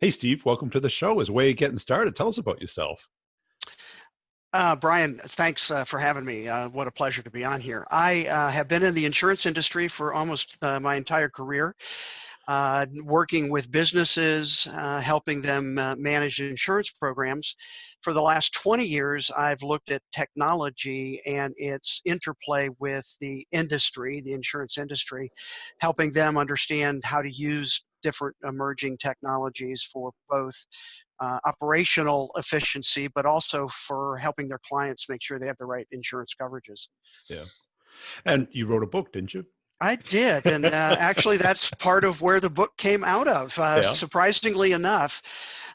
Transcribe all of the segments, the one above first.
Hey, Steve, welcome to the show. As a way of getting started, tell us about yourself. Brian, thanks for having me. What a pleasure to be on here. I have been in the insurance industry for almost my entire career, working with businesses, helping them manage insurance programs. For the last 20 years, I've looked at technology and its interplay with the industry, the insurance industry, helping them understand how to use different emerging technologies for both operational efficiency, but also for helping their clients make sure they have the right insurance coverages. Yeah. And you wrote a book, didn't you? I did, and actually that's part of where the book came out of. Yeah. Surprisingly enough,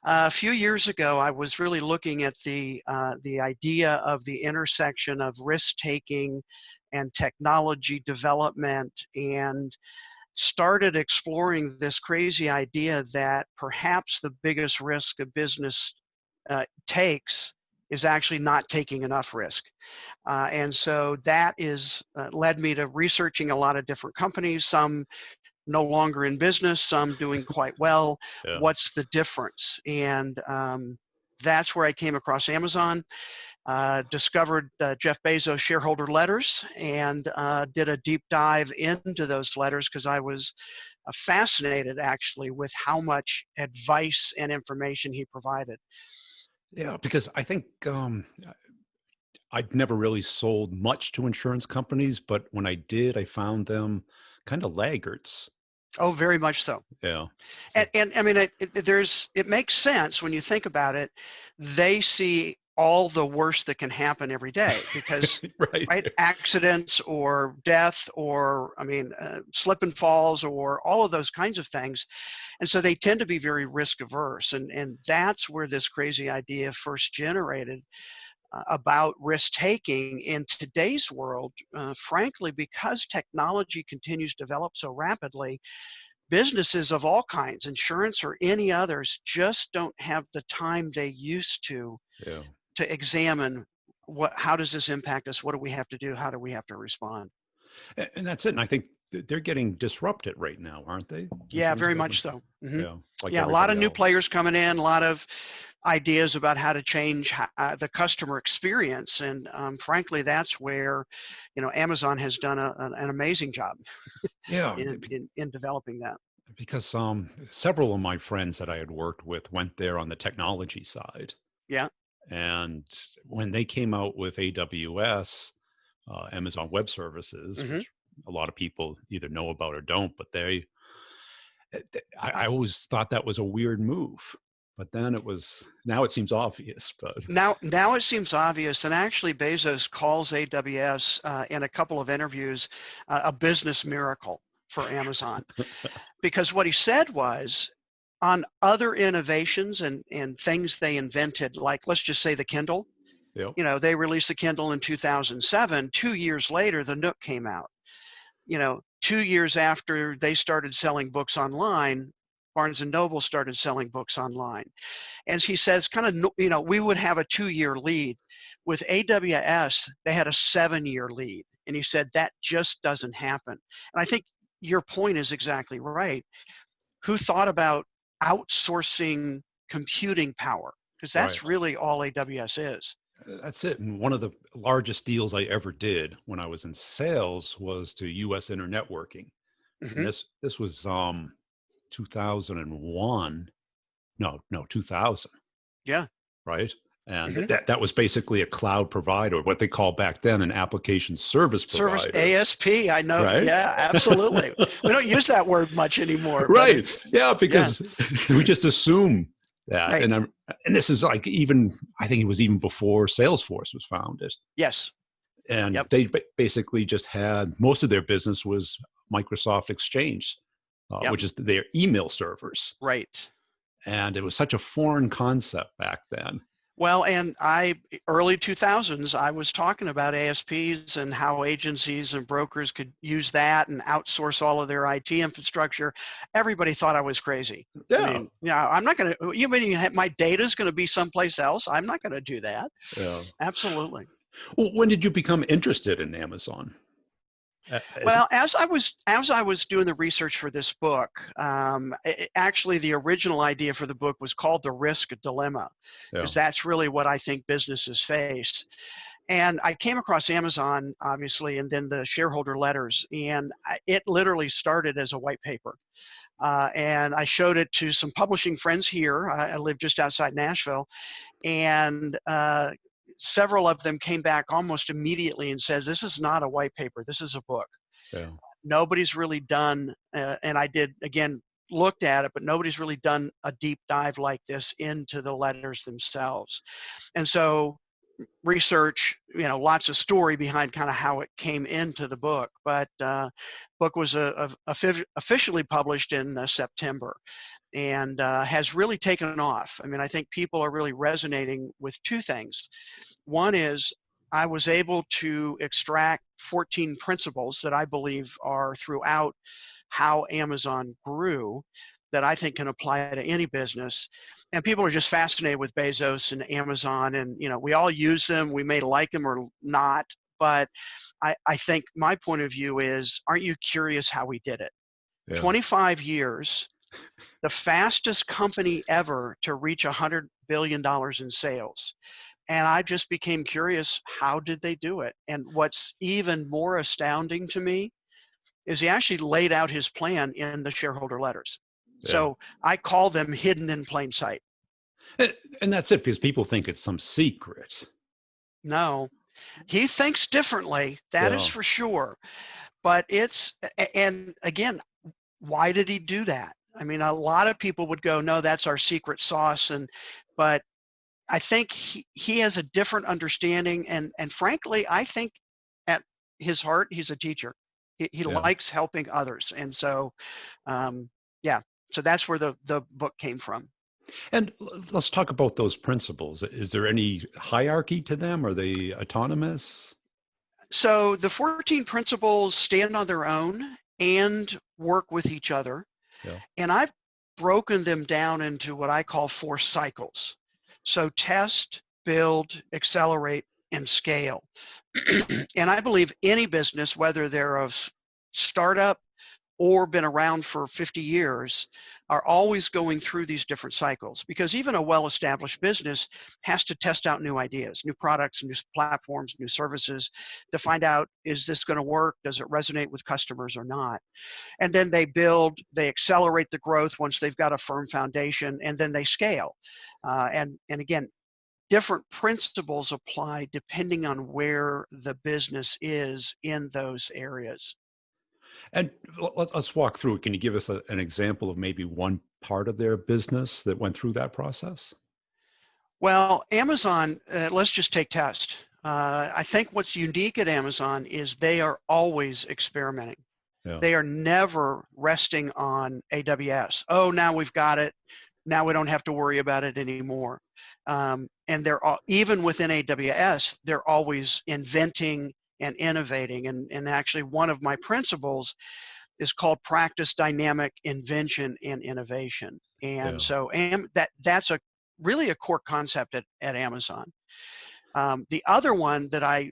a few years ago, I was really looking at the idea of the intersection of risk-taking and technology development, and started exploring this crazy idea that perhaps the biggest risk a business takes is actually not taking enough risk. And so that is led me to researching a lot of different companies, some no longer in business, some doing quite well. Yeah. What's the difference? And that's where I came across Amazon. Discovered Jeff Bezos' shareholder letters and did a deep dive into those letters because I was fascinated actually with how much advice and information he provided. Yeah, because I think I'd never really sold much to insurance companies, but when I did, I found them kind of laggards. Oh, very much so. Yeah. And I mean, it makes sense when you think about it. They see all the worst that can happen every day because right, accidents or death or slip and falls or all of those kinds of things, and so they tend to be very risk averse, and that's where this crazy idea first generated about risk taking in today's world. Frankly, because technology continues to develop so rapidly, businesses of all kinds, insurance or any others, just don't have the time they used to examine how does this impact us? What do we have to do? How do we have to respond? And that's it. And I think they're getting disrupted right now, aren't they? Yeah, very much so. Mm-hmm. Yeah, like a lot of new else. players coming in, a lot of ideas about how to change the customer experience, and frankly, that's where Amazon has done an amazing job. Yeah, in developing that. Because several of my friends that I had worked with went there on the technology side. Yeah. And when they came out with AWS, Amazon Web Services, which a lot of people either know about or don't, but I always thought that was a weird move. But then now it seems obvious. But now it seems obvious, and actually Bezos calls AWS in a couple of interviews a business miracle for Amazon, because what he said was, on other innovations and things they invented, like let's just say the Kindle. Yep. They released the Kindle in 2007. 2 years later, the Nook came out. 2 years after they started selling books online, Barnes and Noble started selling books online. And he says, we would have a 2-year lead. With AWS, they had a 7-year lead. And he said that just doesn't happen. And I think your point is exactly right. Who thought about outsourcing computing power? Because that's really all AWS is. That's it. And one of the largest deals I ever did when I was in sales was to US Internetworking. And this was 2001. No, 2000. Yeah. Right. And that was basically a cloud provider, what they call back then an application service provider. Service ASP, I know. Right? Yeah, absolutely. We don't use that word much anymore. Right. Yeah, because we just assume that. Right. And this is like I think it was even before Salesforce was founded. Yes. And they basically just had, most of their business was Microsoft Exchange, which is their email servers. Right. And it was such a foreign concept back then. Well, and early 2000s, I was talking about ASPs and how agencies and brokers could use that and outsource all of their IT infrastructure. Everybody thought I was crazy. Yeah. I'm not going to, you mean my data is going to be someplace else? I'm not going to do that. Yeah. Absolutely. Well, when did you become interested in Amazon? Well, as I was doing the research for this book, actually the original idea for the book was called The Risk Dilemma, because that's really what I think businesses face. And I came across Amazon, obviously, and then the shareholder letters, and it literally started as a white paper. And I showed it to some publishing friends here. I live just outside Nashville, and several of them came back almost immediately and said, "This is not a white paper. This is a book." Yeah. Nobody's really done, and I did again looked at it, but nobody's really done a deep dive like this into the letters themselves. And so research, lots of story behind kind of how it came into the book, but book was officially published in September, and has really taken off. I mean, I think people are really resonating with two things. One is I was able to extract 14 principles that I believe are throughout how Amazon grew that I think can apply to any business. And people are just fascinated with Bezos and Amazon, and we all use them. We may like them or not, but I think my point of view is, aren't you curious how we did it? Yeah. 25 years, the fastest company ever to reach $100 billion in sales. And I just became curious, how did they do it? And what's even more astounding to me is he actually laid out his plan in the shareholder letters. Yeah. So I call them hidden in plain sight. And that's it, because people think it's some secret. No, he thinks differently. That is for sure. But and again, why did he do that? I mean, a lot of people would go, no, that's our secret sauce. But I think he has a different understanding. And frankly, I think at his heart, he's a teacher. He likes helping others. And so, so that's where the book came from. And let's talk about those principles. Is there any hierarchy to them? Are they autonomous? So the 14 principles stand on their own and work with each other. Yeah. And I've broken them down into what I call 4 cycles. So test, build, accelerate, and scale. And I believe any business, whether they're a startup or been around for 50 years, are always going through these different cycles, because even a well-established business has to test out new ideas, new products, new platforms, new services to find out, is this going to work? Does it resonate with customers or not? And then they build, they accelerate the growth once they've got a firm foundation, and then they scale. And again, different principles apply depending on where the business is in those areas. And let's walk through it. Can you give us an example of maybe one part of their business that went through that process? Well, Amazon, let's just take test. I think what's unique at Amazon is they are always experimenting. Yeah. They are never resting on AWS. Oh, now we've got it. Now we don't have to worry about it anymore. And they're all, even within AWS, they're always inventing and innovating. And actually, one of my principles is called practice dynamic invention and innovation. And so that's really a core concept at Amazon. The other one that I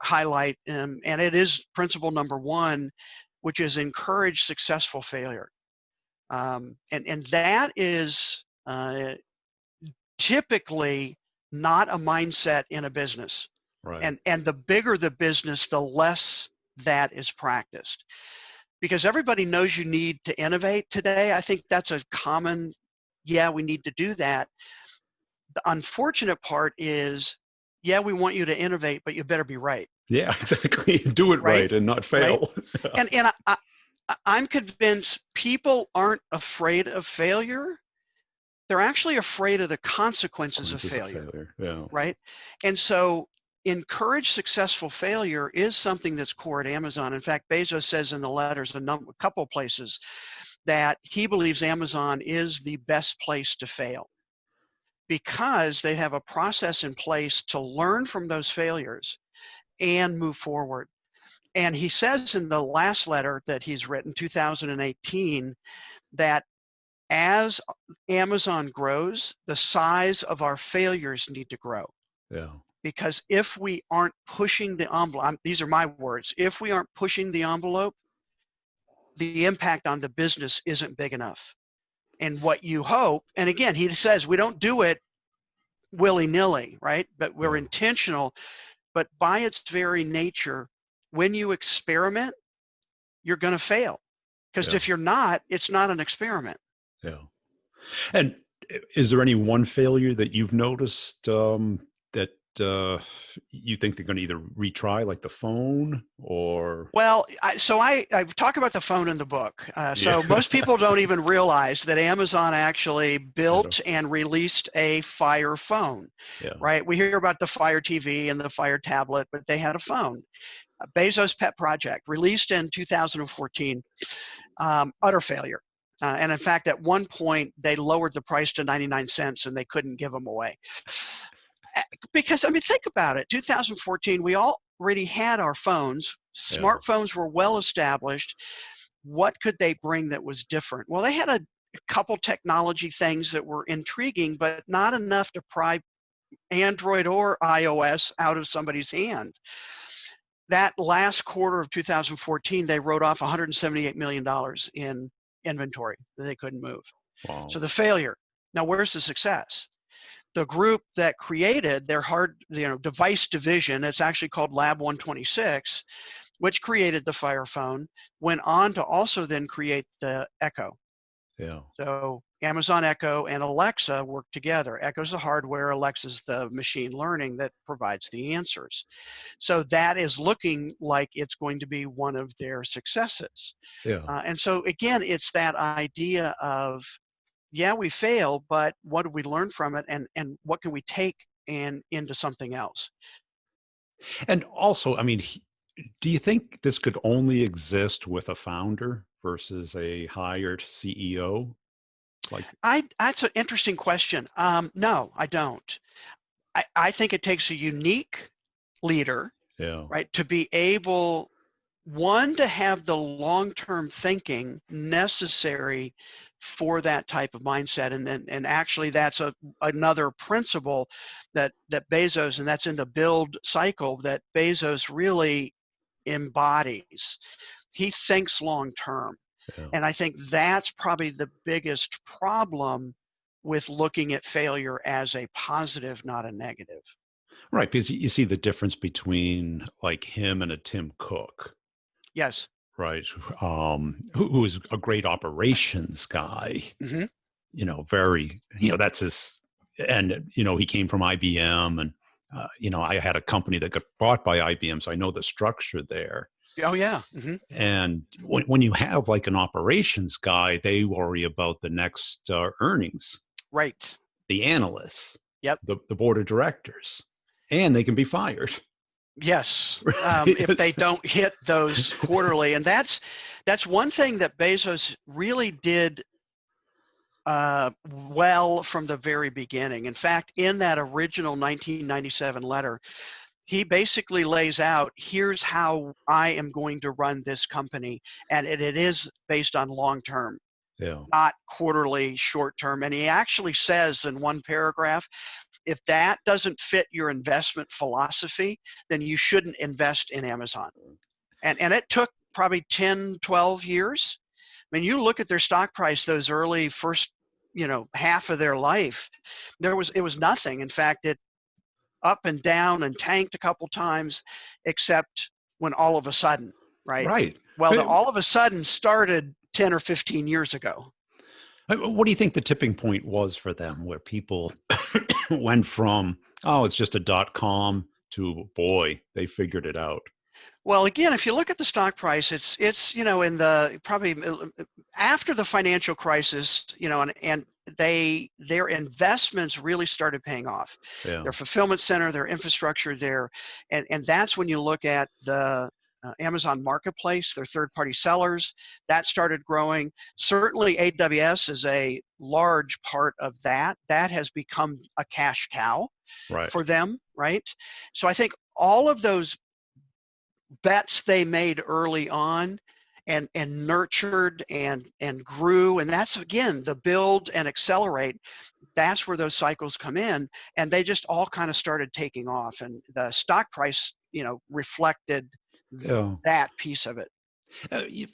highlight, and it is principle number 1, which is encourage successful failure. And that is typically not a mindset in a business. Right. And the bigger the business, the less that is practiced. Because everybody knows you need to innovate today. I think that's a common, we need to do that. The unfortunate part is, we want you to innovate, but you better be right. Yeah, exactly. Do it right and not fail. Right? And I'm convinced people aren't afraid of failure. They're actually afraid of the consequences of failure. Yeah. Right? And so encourage successful failure is something that's core at Amazon. In fact, Bezos says in the letters a couple places that he believes Amazon is the best place to fail, because they have a process in place to learn from those failures and move forward. And he says in the last letter that he's written, 2018, that as Amazon grows, the size of our failures need to grow. Yeah. because if we aren't pushing the envelope, these are my words, if we aren't pushing the envelope, the impact on the business isn't big enough. And what you hope, and again, he says we don't do it willy-nilly, right? But we're intentional. But by its very nature, when you experiment, you're going to fail. Because if you're not, it's not an experiment. Yeah. And is there any one failure that you've noticed that you think they're going to either retry, like the phone, or? Well, I talk about the phone in the book. So most people don't even realize that Amazon actually built and released a Fire phone, right? We hear about the Fire TV and the Fire tablet, but they had a phone. Bezos' pet project, released in 2014, utter failure. And in fact, at one point, they lowered the price to 99 cents and they couldn't give them away. Because, I mean, think about it. 2014, we already had our phones. Smartphones were well established. What could they bring that was different? Well, they had a couple technology things that were intriguing, but not enough to pry Android or iOS out of somebody's hand. That last quarter of 2014, they wrote off $178 million in inventory that they couldn't move. Wow. So the failure. Now, where's the success? The group that created their device division, it's actually called Lab 126, which created the Fire phone, went on to also then create the Echo. Yeah. So Amazon Echo and Alexa work together. Echo's the hardware, Alexa's the machine learning that provides the answers. So that is looking like it's going to be one of their successes. Yeah. And so again, it's that idea of, we fail, but what do we learn from it, and what can we take into something else? And also, I mean, do you think this could only exist with a founder versus a hired CEO? That's an interesting question. No, I don't. I think it takes a unique leader, right, to be able, one, to have the long-term thinking necessary for that type of mindset, and actually that's another principle that Bezos, and that's in the build cycle, that Bezos really embodies. He thinks long-term, and I think that's probably the biggest problem with looking at failure as a positive, not a negative. Right, because you see the difference between like him and a Tim Cook. Yes. Right. Who is a great operations guy, very, that's his, and, he came from IBM, and, I had a company that got bought by IBM, so I know the structure there. Oh, yeah. And when you have like an operations guy, they worry about the next earnings. Right. The analysts. Yep. The board of directors. And they can be fired. Yes, if they don't hit those quarterly. And that's one thing that Bezos really did well from the very beginning. In fact, in that original 1997 letter, he basically lays out, here's how I am going to run this company. And it is based on long-term, not quarterly, short-term. And he actually says in one paragraph, if that doesn't fit your investment philosophy, then you shouldn't invest in Amazon. And it took probably 10, 12 years. I mean, you look at their stock price, those early first, half of their life, it was nothing. In fact, it up and down and tanked a couple times, except when all of a sudden, right? Right. Well, the all of a sudden started 10 or 15 years ago. What do you think the tipping point was for them, where people went from, it's just a .com to, boy, they figured it out? Well, again, if you look at the stock price, it's in the probably after the financial crisis, and their investments really started paying off. Their fulfillment center, their infrastructure there, and that's when you look at the Amazon Marketplace, their third-party sellers, that started growing. Certainly AWS is a large part of that. That has become a cash cow for them, right? So I think all of those bets they made early on and nurtured and grew, and that's, again, the build and accelerate. that's where those cycles come in, and they just all kind of started taking off, and the stock price, reflected Yeah. that piece of it.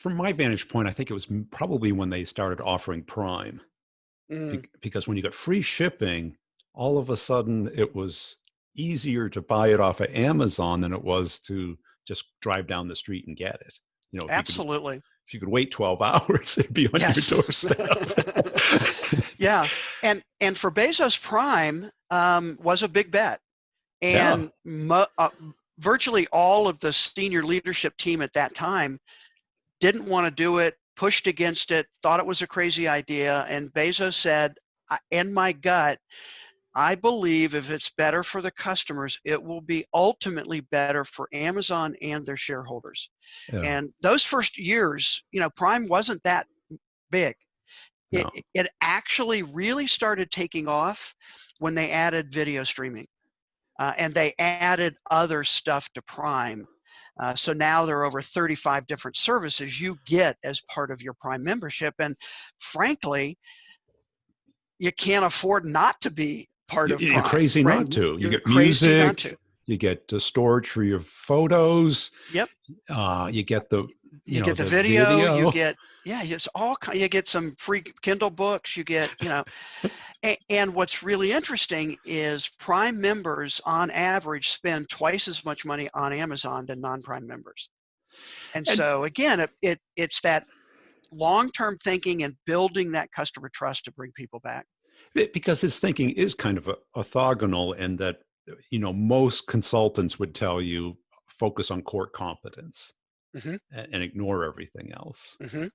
From my vantage point, I think it was probably when they started offering Prime, Mm, because when you got free shipping, all of a sudden it was easier to buy it off of Amazon than it was to just drive down the street and get it. absolutely. If you could wait 12 hours, it'd be on your Yes. doorstep. Yeah, and for Bezos, Prime was a big bet, Yeah. and virtually all of the senior leadership team at that time didn't want to do it, pushed against it, thought it was a crazy idea, and Bezos said, in my gut, I believe if it's better for the customers, it will be ultimately better for Amazon and their shareholders. Yeah. And those first years, Prime wasn't that big. It, No. it actually really started taking off when they added video streaming, and they added other stuff to Prime. So now there are over 35 different services you get as part of your Prime membership. And frankly, you can't afford not to be part of You're Prime, crazy right? not to. You You're get crazy not to. music, you get the storage for your photos, Yep. you get the You get the the video, you video. get, yeah, it's all, you get some free Kindle books, you get, and what's really interesting is Prime members on average spend twice as much money on Amazon than non-Prime members. And And so again, it's that long-term thinking and building that customer trust to bring people back. because his thinking is kind of orthogonal in that, most consultants would tell you focus on core competence Hmm. and ignore everything else. Hmm.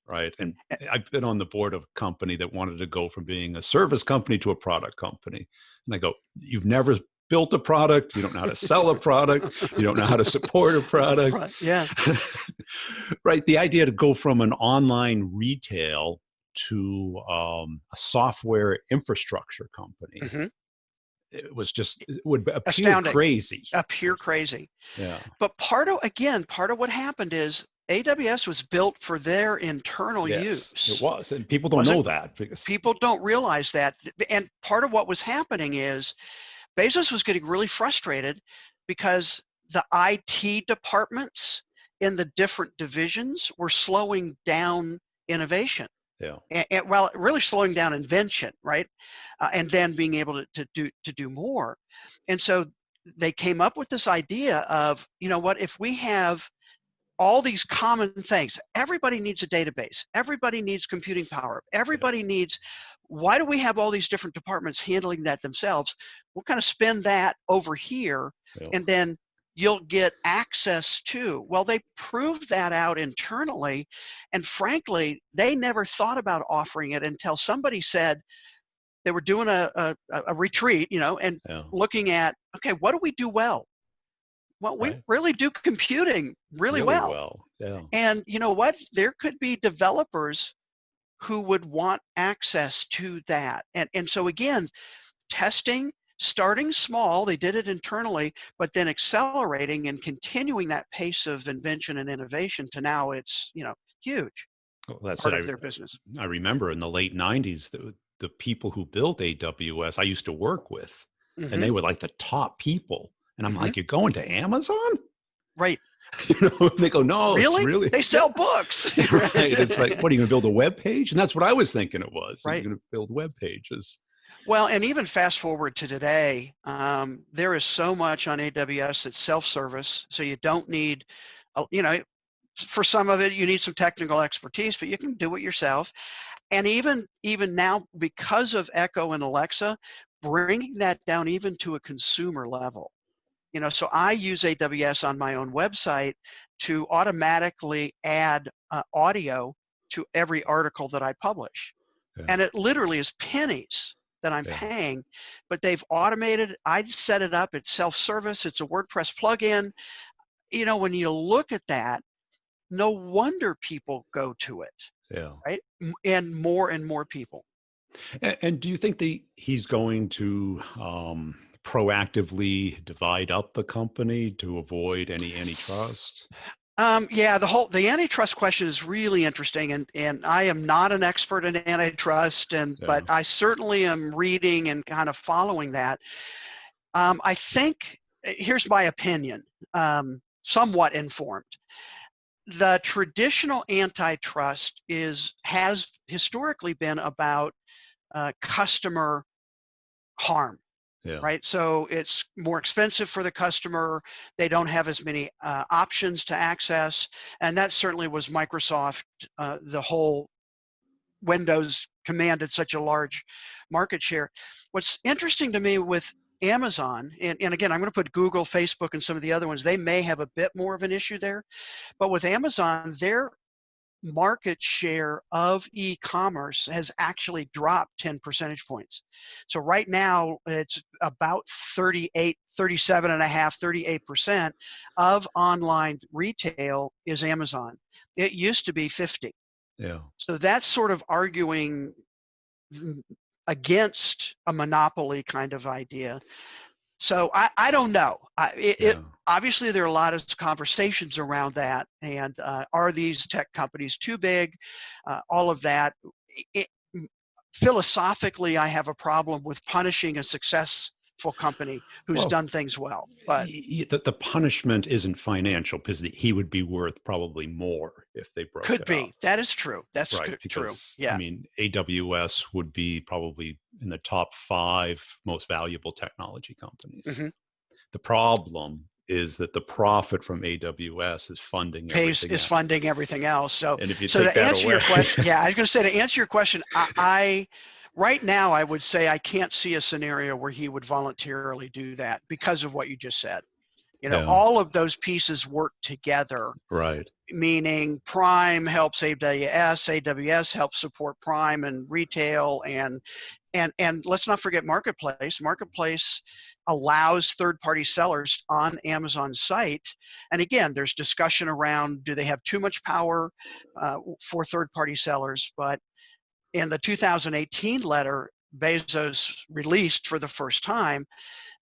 Right. And I've been on the board of a company that wanted to go from being a service company to a product company. And I go, you've never built a product. You don't know how to sell a product. You don't know how to support a product. Right. Yeah. Right. The idea to go from an online retail to a software infrastructure company, Hmm. it would appear Astounding. crazy. Appear crazy. Yeah. But part of what happened is AWS was built for their internal Yes, it use. was. And people don't know Wasn't that because People don't realize that. And part of what was happening is Bezos was getting really frustrated because the IT departments in the different divisions were slowing down innovation. yeah. Well, really slowing down invention, right? And then being able to do more. And so they came up with this idea of, what, if we have all these common things, everybody needs a database, everybody needs computing power, everybody needs, why do we have all these different departments handling that themselves? We'll kind of spin that over here, Yeah. and then you'll get access to. Well, they proved that out internally, and frankly, they never thought about offering it until somebody said, they were doing a retreat, and Yeah. looking at, okay, what do we do well? Well, we Right. really do computing really Really well. well. Yeah. And you know what? There could be developers who would want access to that. And so again, testing, starting small, they did it internally, but then accelerating and continuing that pace of invention and innovation to now it's, huge Well, that's part it. of their business. I remember in the late 90s, the people who built AWS, I used to work with, and Hmm. they were like the top people. And I'm Hmm. like, you're going to Amazon? Right. And they go, no, it's Really? really, They sell books. right. It's like, what are you going to build a web page? And that's what I was thinking it was. You're Right. going to build web pages. Well, and even fast forward to today, there is so much on AWS that's self-service, so you don't need, for some of it you need some technical expertise, but you can do it yourself. And even now, because of Echo and Alexa, bringing that down even to a consumer level. So I use AWS on my own website to automatically add audio to every article that I publish. Yeah. And it literally is pennies that I'm Yeah. paying, but they've automated. I set it up. It's self-service. It's a WordPress plugin. When you look at that, no wonder people go to it, Yeah. right? And more people. And do you think he's going to proactively divide up the company to avoid any antitrust? Yeah, the antitrust question is really interesting, and I am not an expert in antitrust, but I certainly am reading and kind of following that. I think here's my opinion, somewhat informed. The traditional antitrust has historically been about customer harm. Yeah. Right. So it's more expensive for the customer. They don't have as many options to access. And that certainly was Microsoft. The whole Windows commanded such a large market share. What's interesting to me with Amazon, and again, I'm going to put Google, Facebook, and some of the other ones, they may have a bit more of an issue there. But with Amazon, their market share of e-commerce has actually dropped 10 percentage points. So right now it's about 38% of online retail is Amazon. It used to be 50. Yeah. So that's sort of arguing against a monopoly kind of idea. So I don't know. Obviously, there are a lot of conversations around that, and are these tech companies too big? All of that. Philosophically, I have a problem with punishing a successful company who's done things well. But the punishment isn't financial, because he would be worth probably more if they broke could it be. up. That is true. That's right, true. because Yeah. I mean, AWS would be probably in the top 5 most valuable technology companies. Mm-hmm. The problem is that the profit from AWS is funding everything else. Funding everything else. So, and if you so take to that answer away, your question, yeah, I was going to say, to answer your question, I right now I would say I can't see a scenario where he would voluntarily do that because of what you just said. All of those pieces work together. Right. Meaning Prime helps AWS helps support Prime and retail, and let's not forget Marketplace. Marketplace allows third-party sellers on Amazon's site. And again, there's discussion around, do they have too much power for third-party sellers? But in the 2018 letter, Bezos released for the first time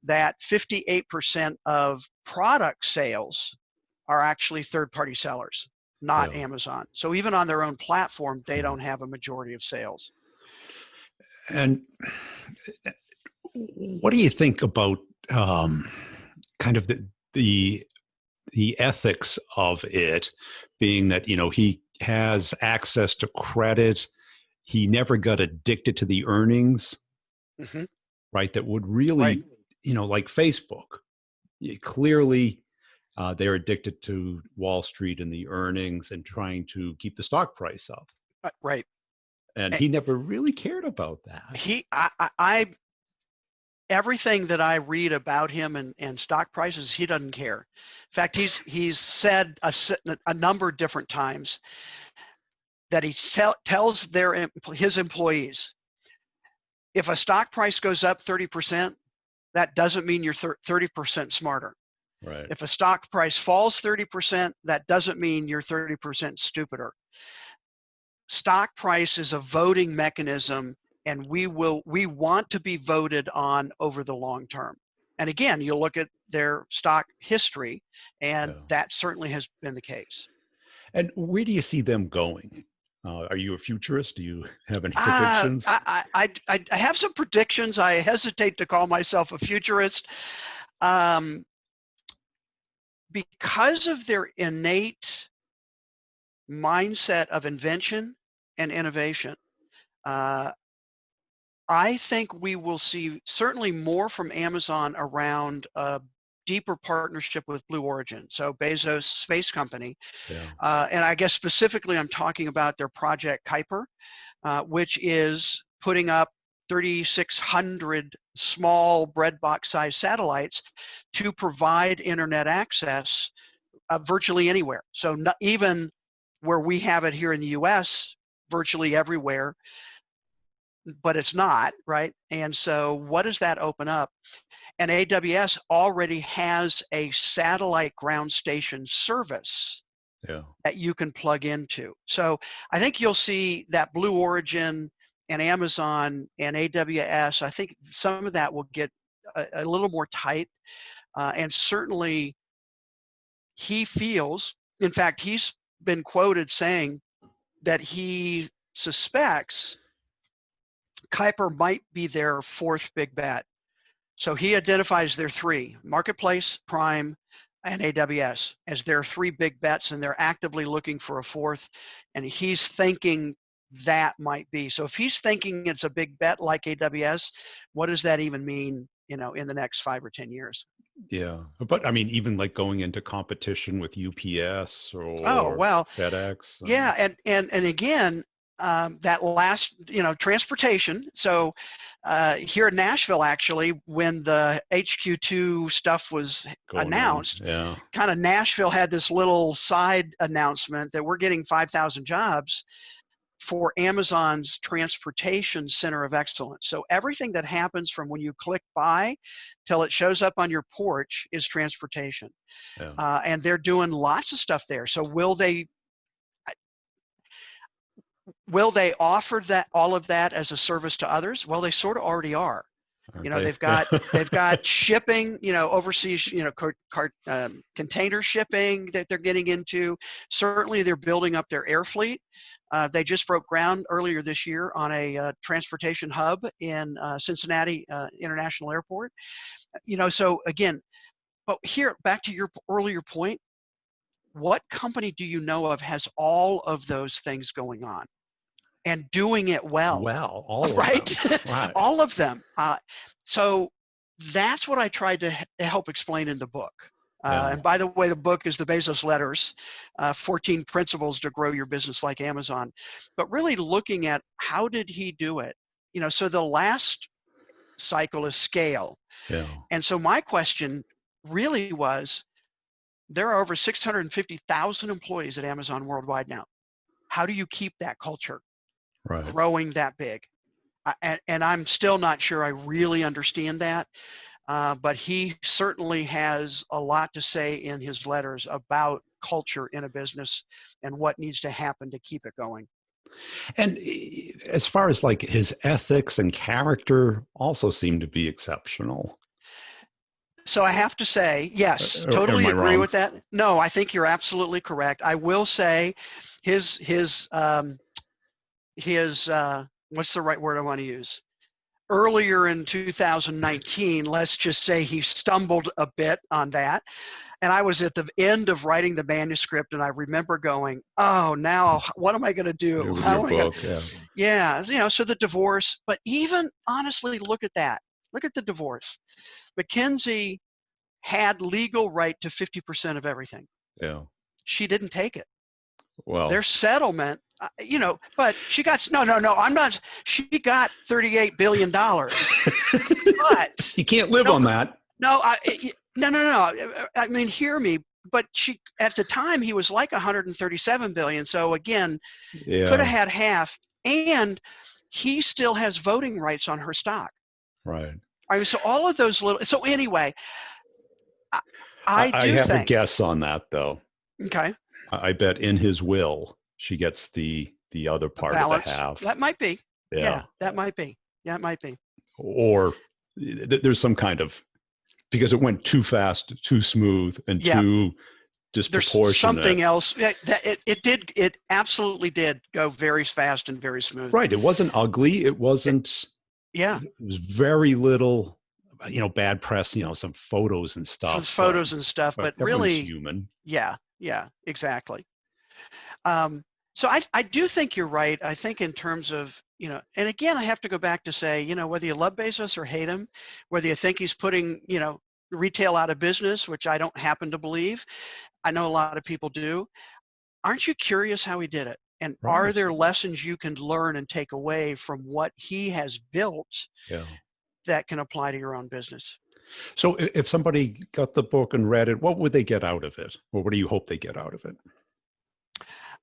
that 58% of product sales are actually third-party sellers, not Amazon. So even on their own platform, they don't have a majority of sales. And what do you think about kind of the ethics of it, being that he has access to credit, he never got addicted to the earnings, right? That would really, like Facebook, clearly they're addicted to Wall Street and the earnings and trying to keep the stock price up. Right. And he never really cared about that. Everything that I read about him and stock prices, he doesn't care. In fact, he's said a number of different times that he tells his employees, if a stock price goes up 30%, that doesn't mean you're 30% smarter. Right. If a stock price falls 30%, that doesn't mean you're 30% stupider. Stock price is a voting mechanism, and we want to be voted on over the long term. And again, you look at their stock history, and that certainly has been the case. And where do you see them going? Are you a futurist? Do you have any predictions? I have some predictions. I hesitate to call myself a futurist. Because of their innate mindset of invention and innovation, I think we will see certainly more from Amazon around a deeper partnership with Blue Origin, so Bezos' space company. And I guess specifically I'm talking about their Project Kuiper, which is putting up 3,600 small breadbox-sized satellites to provide internet access virtually anywhere. So not even where we have it here in the US, virtually everywhere, but it's not, right? And so what does that open up? And AWS already has a satellite ground station service that you can plug into. So I think you'll see that Blue Origin and Amazon and AWS, I think some of that will get a little more tight. And certainly he feels, In fact, he's been quoted saying that he suspects Kuiper might be their fourth big bet. So he identifies their three: Marketplace, Prime, and AWS as their three big bets, and they're actively looking for a fourth. And he's thinking that might be. So if he's thinking it's a big bet like AWS, what does that even mean, in the next 5 or 10 years? Yeah. But I mean, even like going into competition with UPS Oh, or well, FedEx. yeah. And again, that last, transportation. So here in Nashville, actually, when the HQ2 stuff was announced, yeah. kind of Nashville had this little side announcement that we're getting 5,000 jobs for Amazon's transportation center of excellence. So everything that happens from when you click buy till it shows up on your porch is transportation. Yeah. And they're doing lots of stuff there. So will they offer that, all of that, as a service to others? Well, they sort of already are. They've got shipping, overseas, container shipping that they're getting into. Certainly, they're building up their air fleet. They just broke ground earlier this year on a transportation hub in Cincinnati International Airport. So again, but here, back to your earlier point, what company do you know of has all of those things going on and doing it well? Well, all right? of them. Right. All of them. So that's what I tried to help explain in the book. And by the way, the book is the Bezos Letters, 14 Principles to Grow Your Business Like Amazon. But really looking at how did he do it? So the last cycle is scale. Yeah. And so my question really was, there are over 650,000 employees at Amazon worldwide now. How do you keep that culture growing that big? And I'm still not sure I really understand that. But he certainly has a lot to say in his letters about culture in a business and what needs to happen to keep it going. And as far as like his ethics and character also seem to be exceptional. So I have to say, yes, totally agree with that. No, I think you're absolutely correct. I will say his what's the right word I want to use? Earlier in 2019, let's just say he stumbled a bit on that. And I was at the end of writing the manuscript, and I remember going, oh, now what am I going to do? How am I gonna, yeah, so the divorce, but even honestly, look at that. Look at the divorce. McKinsey had legal right to 50% of everything. Yeah. She didn't take it. Well, their settlement, but she got, she got $38 billion. But you can't live on that. No. I mean, hear me. But she, at the time, he was like 137 billion. So again, could have had half, and he still has voting rights on her stock. Right. I mean, so all of those little. So anyway, I have a guess on that, though. Okay. I bet in his will she gets the other part of the half. That might be. Yeah, that might be. Yeah, it might be. Or there's some kind of, because it went too fast, too smooth, and too disproportionate. There's something else. It absolutely did go very fast and very smooth. Right. It wasn't ugly. It wasn't. Yeah. It was very little, bad press. Some photos and stuff. But really human. Yeah. Yeah. Exactly. So I do think you're right. I think in terms of, and again, I have to go back to say, whether you love Bezos or hate him, whether you think he's putting, retail out of business, which I don't happen to believe. I know a lot of people do. Aren't you curious how he did it? And are there lessons you can learn and take away from what he has built that can apply to your own business? So if somebody got the book and read it, what would they get out of it? Or what do you hope they get out of it?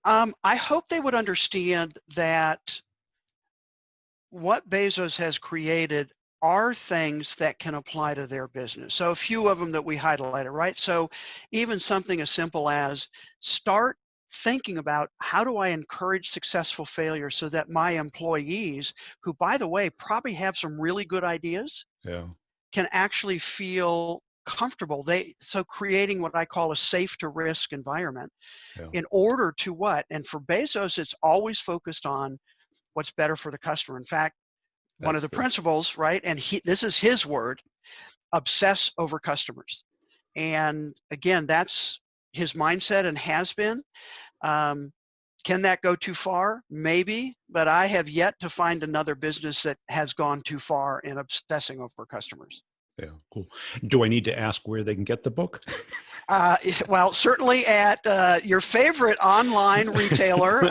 I hope they would understand that what Bezos has created are things that can apply to their business. So a few of them that we highlighted, right? So even something as simple as start thinking about, how do I encourage successful failure so that my employees, who, by the way, probably have some really good ideas, can actually feel comfortable. So creating what I call a safe to risk environment Yeah. in order to what? And for Bezos, it's always focused on what's better for the customer. In fact, one of the principles, right? And this is his word, obsess over customers. And again, that's his mindset and has been. Can that go too far? Maybe, but I have yet to find another business that has gone too far in obsessing over customers. Yeah, cool. Do I need to ask where they can get the book? Well, certainly at your favorite online retailer,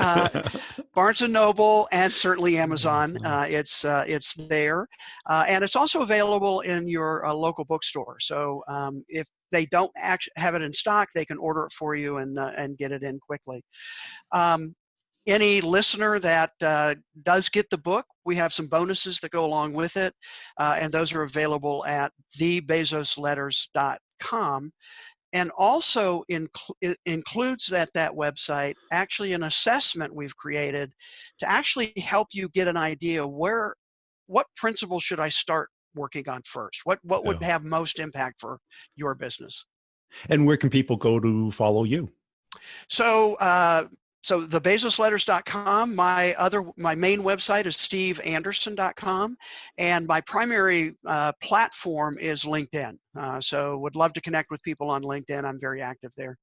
Barnes & Noble, and certainly Amazon. It's there. And it's also available in your local bookstore. So if they don't have it in stock, they can order it for you and get it in quickly. Any listener that does get the book, we have some bonuses that go along with it, and those are available at thebezosletters.com. And also includes that website actually an assessment we've created to actually help you get an idea what principles should I start working on first? What would have most impact for your business? And where can people go to follow you? So thebezosletters.com. My main website is steveanderson.com, and my primary platform is LinkedIn. So would love to connect with people on LinkedIn. I'm very active there.